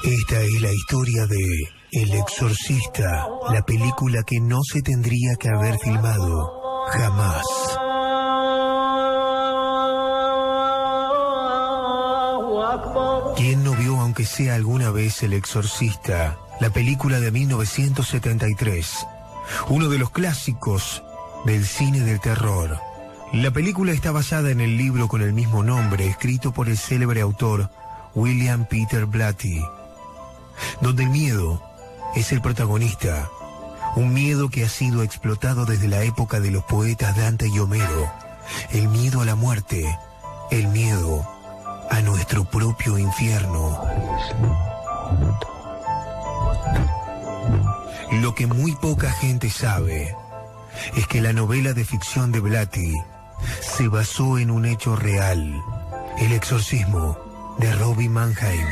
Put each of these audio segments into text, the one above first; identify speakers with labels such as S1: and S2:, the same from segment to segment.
S1: Esta es la historia de El Exorcista, la película que no se tendría que haber filmado jamás. ¿Quién no vio aunque sea alguna vez El Exorcista, la película de 1973? Uno de los clásicos del cine del terror. La película está basada en el libro con el mismo nombre, escrito por el célebre autor William Peter Blatty, donde el miedo es el protagonista, un miedo que ha sido explotado desde la época de los poetas Dante y Homero, el miedo a la muerte, el miedo a nuestro propio infierno. Lo que muy poca gente sabe es que la novela de ficción de Blatty se basó en un hecho real, el exorcismo de Robbie Mannheim.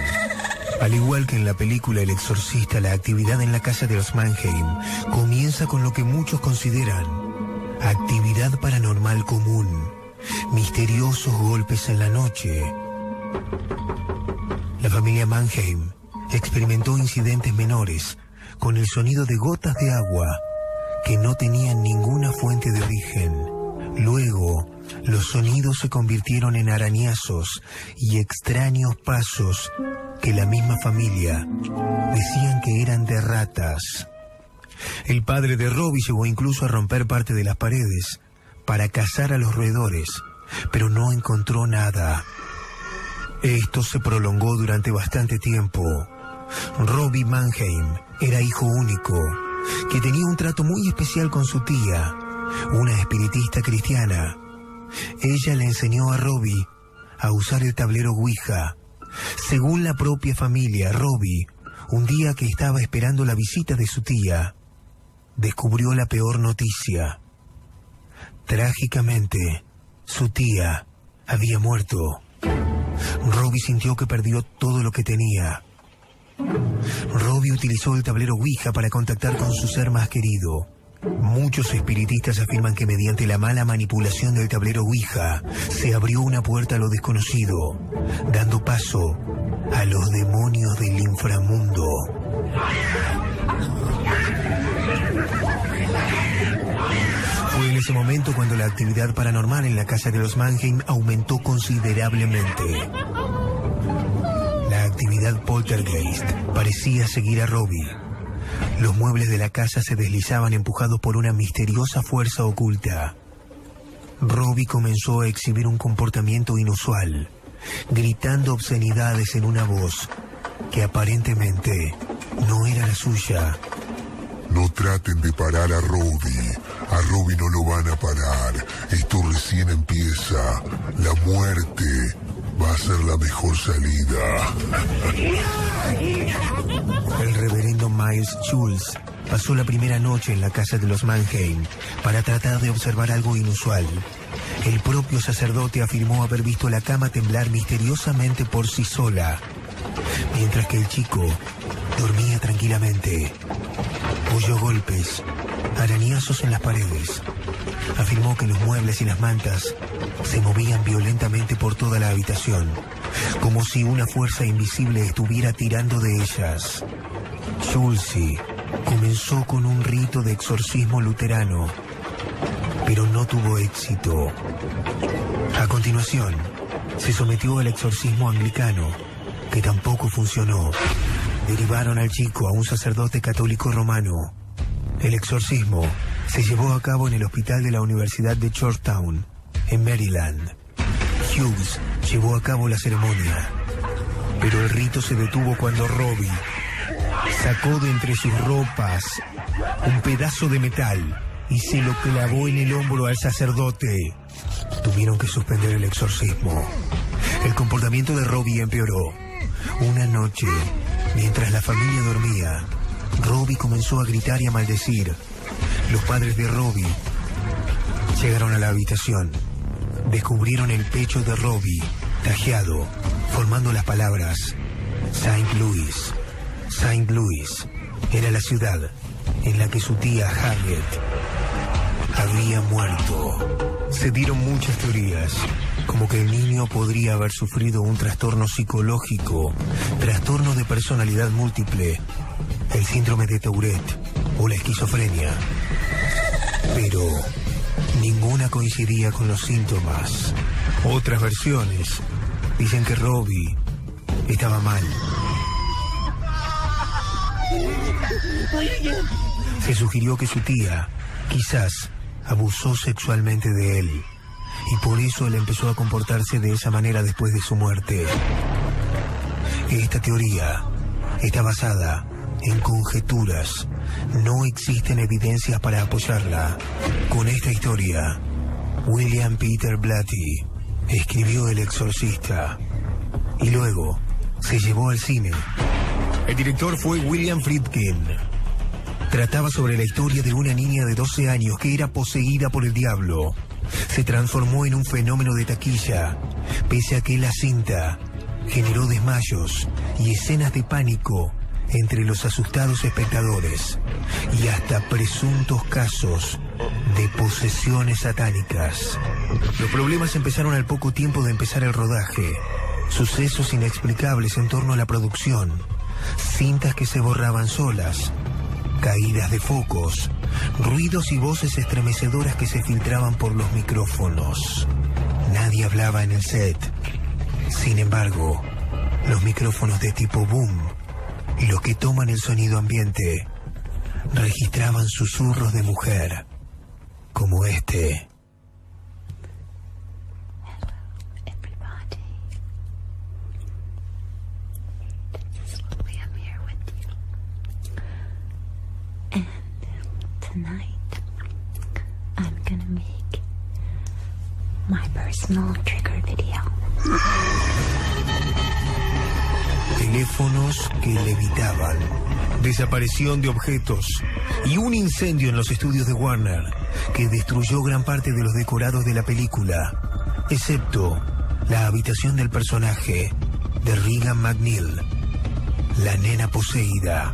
S1: Al igual que en la película El Exorcista, la actividad en la casa de los Mannheim comienza con lo que muchos consideran actividad paranormal común, misteriosos golpes en la noche. La familia Mannheim experimentó incidentes menores con el sonido de gotas de agua que no tenían ninguna fuente de origen. Luego, los sonidos se convirtieron en arañazos y extraños pasos que la misma familia decían que eran de ratas. El padre de Robbie llegó incluso a romper parte de las paredes para cazar a los roedores, pero no encontró nada. Esto se prolongó durante bastante tiempo. Robbie Mannheim era hijo único, que tenía un trato muy especial con su tía, una espiritista cristiana. Ella le enseñó a Robbie a usar el tablero Ouija. Según la propia familia, Robbie, un día que estaba esperando la visita de su tía, descubrió la peor noticia. Trágicamente, su tía había muerto. Robbie sintió que perdió todo lo que tenía. Robbie utilizó el tablero Ouija para contactar con su ser más querido. Muchos espiritistas afirman que mediante la mala manipulación del tablero Ouija se abrió una puerta a lo desconocido, dando paso a los demonios del inframundo. Fue en ese momento cuando la actividad paranormal en la casa de los Mannheim aumentó considerablemente. La actividad poltergeist parecía seguir a Robbie. Los muebles de la casa se deslizaban empujados por una misteriosa fuerza oculta. Robbie comenzó a exhibir un comportamiento inusual, gritando obscenidades en una voz que aparentemente no era la suya.
S2: No traten de parar a Robbie. A Robbie no lo van a parar. Esto recién empieza. La muerte va a ser la mejor salida.
S1: El reverendo Miles Schultz pasó la primera noche en la casa de los Mannheim para tratar de observar algo inusual. El propio sacerdote afirmó haber visto la cama temblar misteriosamente por sí sola, mientras que el chico dormía tranquilamente. Oyó golpes, arañazos en las paredes. Afirmó que los muebles y las mantas se movían violentamente por toda la habitación, como si una fuerza invisible estuviera tirando de ellas. Schultz comenzó con un rito de exorcismo luterano, pero no tuvo éxito. A continuación, se sometió al exorcismo anglicano, que tampoco funcionó. Derivaron al chico a un sacerdote católico romano. El exorcismo se llevó a cabo en el hospital de la Universidad de Georgetown, en Maryland. Hughes llevó a cabo la ceremonia, pero el rito se detuvo cuando Robbie sacó de entre sus ropas un pedazo de metal y se lo clavó en el hombro al sacerdote. Tuvieron que suspender el exorcismo. El comportamiento de Robbie empeoró. Una noche, mientras la familia dormía, Robbie comenzó a gritar y a maldecir. Los padres de Robbie llegaron a la habitación. Descubrieron el pecho de Robbie tajeado, formando las palabras Saint Louis. Saint Louis era la ciudad en la que su tía Harriet había muerto. Se dieron muchas teorías, como que el niño podría haber sufrido un trastorno psicológico, trastorno de personalidad múltiple, el síndrome de Tourette o la esquizofrenia. Pero ninguna coincidía con los síntomas. Otras versiones dicen que Robbie estaba mal. Se sugirió que su tía quizás abusó sexualmente de él y por eso él empezó a comportarse de esa manera después de su muerte. Esta teoría está basada en conjeturas. No existen evidencias para apoyarla. Con esta historia, William Peter Blatty escribió El Exorcista y luego se llevó al cine. El director fue William Friedkin. Trataba sobre la historia de una niña de 12 años que era poseída por el diablo. Se transformó en un fenómeno de taquilla, pese a que la cinta generó desmayos y escenas de pánico entre los asustados espectadores y hasta presuntos casos de posesiones satánicas. Los problemas empezaron al poco tiempo de empezar el rodaje. Sucesos inexplicables en torno a la producción, cintas que se borraban solas, caídas de focos, ruidos y voces estremecedoras que se filtraban por los micrófonos. Nadie hablaba en el set. Sin embargo, los micrófonos de tipo boom y los que toman el sonido ambiente registraban susurros de mujer, como este.
S3: Tonight, I'm gonna make my personal trigger video.
S1: Teléfonos que levitaban, desaparición de objetos y un incendio en los estudios de Warner que destruyó gran parte de los decorados de la película, excepto la habitación del personaje de Regan McNeil, la nena poseída.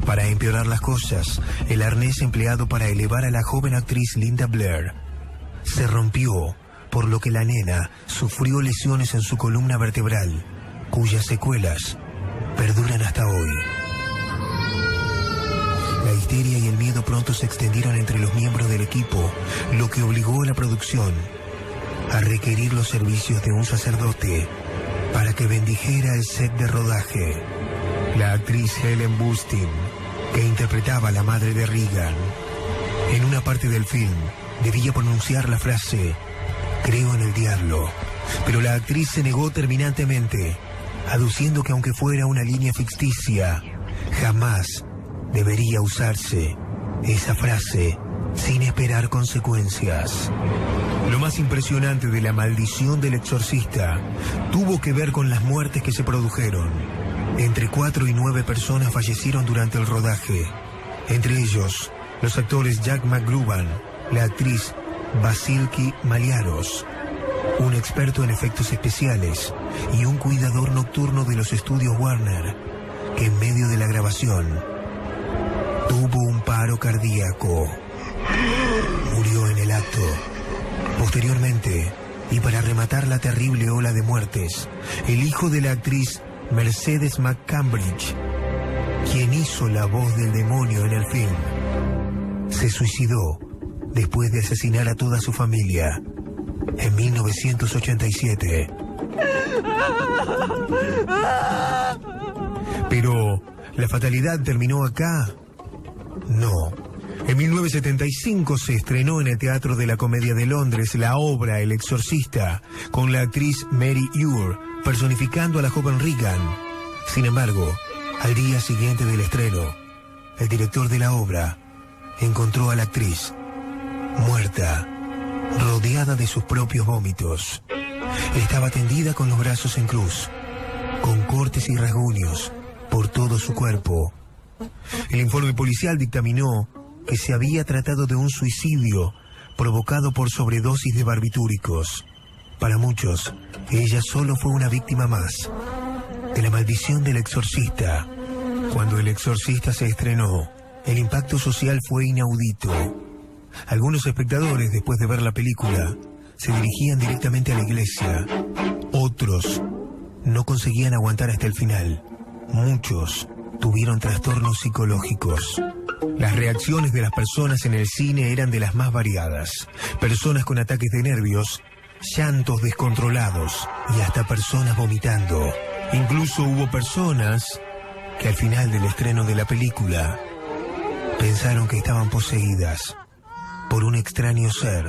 S1: Para empeorar las cosas, el arnés empleado para elevar a la joven actriz Linda Blair se rompió, por lo que la nena sufrió lesiones en su columna vertebral, cuyas secuelas perduran hasta hoy. La histeria y el miedo pronto se extendieron entre los miembros del equipo, lo que obligó a la producción a requerir los servicios de un sacerdote para que bendijera el set de rodaje. La actriz Helen Burstyn, que interpretaba a la madre de Regan, en una parte del film debía pronunciar la frase "creo en el diablo", pero la actriz se negó terminantemente, aduciendo que aunque fuera una línea ficticia, jamás debería usarse esa frase sin esperar consecuencias. Lo más impresionante de la maldición del exorcista tuvo que ver con las muertes que se produjeron. Entre 4 y 9 personas fallecieron durante el rodaje. Entre ellos, los actores Jack McGruban, la actriz Vasiliki Maliaros, un experto en efectos especiales y un cuidador nocturno de los estudios Warner, que en medio de la grabación tuvo un paro cardíaco. Murió en el acto. Posteriormente, y para rematar la terrible ola de muertes, el hijo de la actriz Mercedes McCambridge, quien hizo la voz del demonio en el film, se suicidó después de asesinar a toda su familia en 1987. Pero, ¿la fatalidad terminó acá? No. En 1975 se estrenó en el Teatro de la Comedia de Londres la obra El Exorcista, con la actriz Mary Ure personificando a la joven Regan. Sin embargo, al día siguiente del estreno, el director de la obra encontró a la actriz muerta, rodeada de sus propios vómitos. Estaba tendida con los brazos en cruz, con cortes y rasguños por todo su cuerpo. El informe policial dictaminó que se había tratado de un suicidio provocado por sobredosis de barbitúricos. Para muchos, ella solo fue una víctima más de la maldición del exorcista. Cuando El Exorcista se estrenó, el impacto social fue inaudito. Algunos espectadores, después de ver la película, se dirigían directamente a la iglesia. Otros no conseguían aguantar hasta el final. Muchos tuvieron trastornos psicológicos. Las reacciones de las personas en el cine eran de las más variadas. Personas con ataques de nervios, llantos descontrolados y hasta personas vomitando. Incluso hubo personas que al final del estreno de la película pensaron que estaban poseídas por un extraño ser.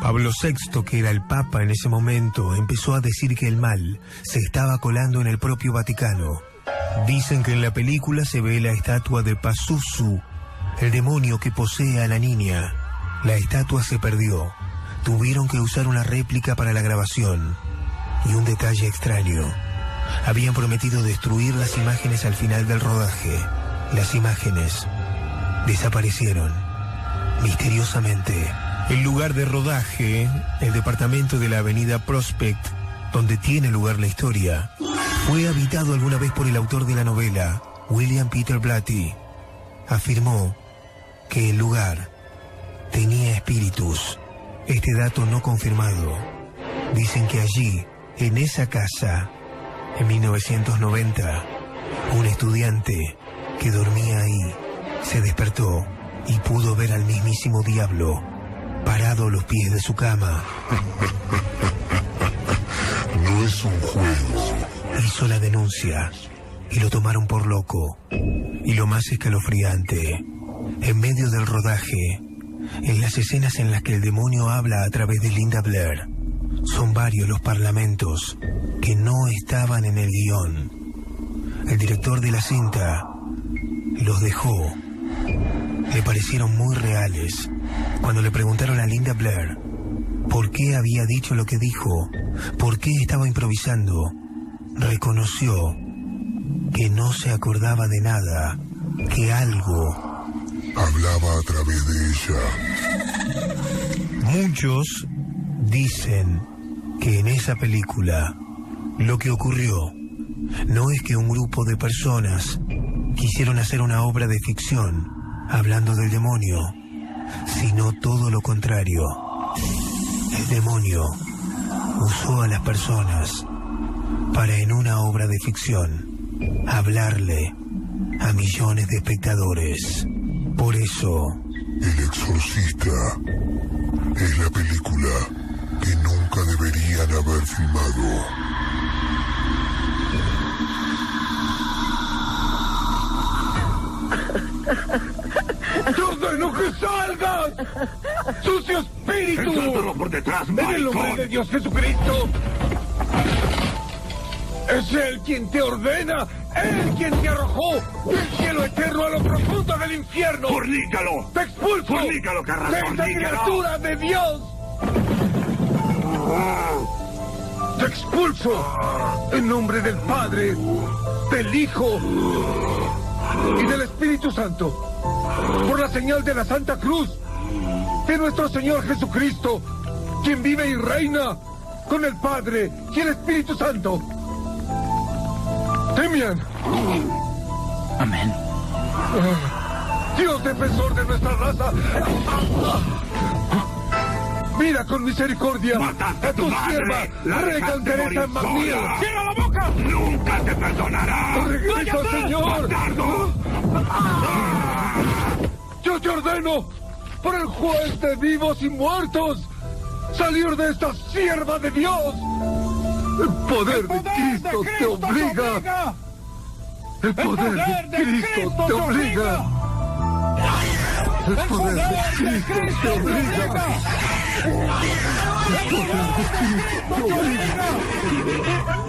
S1: Pablo VI, que era el Papa en ese momento, empezó a decir que el mal se estaba colando en el propio Vaticano. Dicen que en la película se ve la estatua de Pazuzu, el demonio que posee a la niña. La estatua se perdió. Tuvieron que usar una réplica para la grabación. Y un detalle extraño. Habían prometido destruir las imágenes al final del rodaje. Las imágenes desaparecieron misteriosamente. El lugar de rodaje, el departamento de la avenida Prospect, donde tiene lugar la historia, fue habitado alguna vez por el autor de la novela, William Peter Blatty. Afirmó que el lugar tenía espíritus. Este dato no confirmado. Dicen que allí, en esa casa, en 1990, un estudiante que dormía ahí se despertó y pudo ver al mismísimo diablo parado a los pies de su cama.
S2: No es un juego.
S1: Hizo la denuncia y lo tomaron por loco. Y lo más escalofriante, en medio del rodaje, en las escenas en las que el demonio habla a través de Linda Blair, son varios los parlamentos que no estaban en el guión. El director de la cinta los dejó. Le parecieron muy reales. Cuando le preguntaron a Linda Blair por qué había dicho lo que dijo, por qué estaba improvisando, reconoció que no se acordaba de nada, que algo
S2: hablaba a través de ella.
S1: Muchos dicen que en esa película lo que ocurrió no es que un grupo de personas quisieron hacer una obra de ficción hablando del demonio, sino todo lo contrario. El demonio usó a las personas para, en una obra de ficción, hablarle a millones de espectadores. Por eso,
S2: El Exorcista es la película que nunca deberían haber filmado.
S4: ¡Te ordeno que salgas! ¡Sucio espíritu!
S5: ¡Ensáltalo por detrás,
S4: ¡En el nombre de Dios Jesucristo! ¡Es Él quien te ordena! ¡Él quien te arrojó del cielo eterno a lo profundo del infierno!
S5: ¡Fornícalo!
S4: ¡Te expulso!
S5: ¡Fornícalo, Carras!
S4: ¡De esta
S5: ¡Fornícalo!
S4: criatura de Dios! ¡Te expulso! En nombre del Padre, del Hijo y del Espíritu Santo. Por la señal de la Santa Cruz de nuestro Señor Jesucristo, quien vive y reina con el Padre y el Espíritu Santo. Demian.
S5: Amén.
S4: Dios defensor de nuestra raza, mira con misericordia
S5: ¡Mataste
S4: a
S5: a tu
S4: tu
S5: madre!
S4: sierva,
S5: ¡La
S4: Regan
S5: dejaste
S4: Teresa
S5: morir
S4: McNeil.
S5: sola!
S4: ¡Cierra la boca!
S5: ¡Nunca te perdonará!
S4: ¡Regresa, Señor!
S5: ¡Bastardo!
S4: Yo te ordeno, por el juez de vivos y muertos, salir de esta sierva de Dios. El poder de Cristo te obliga. El poder de Cristo te obliga. El poder de Cristo te obliga. El poder de Cristo te obliga.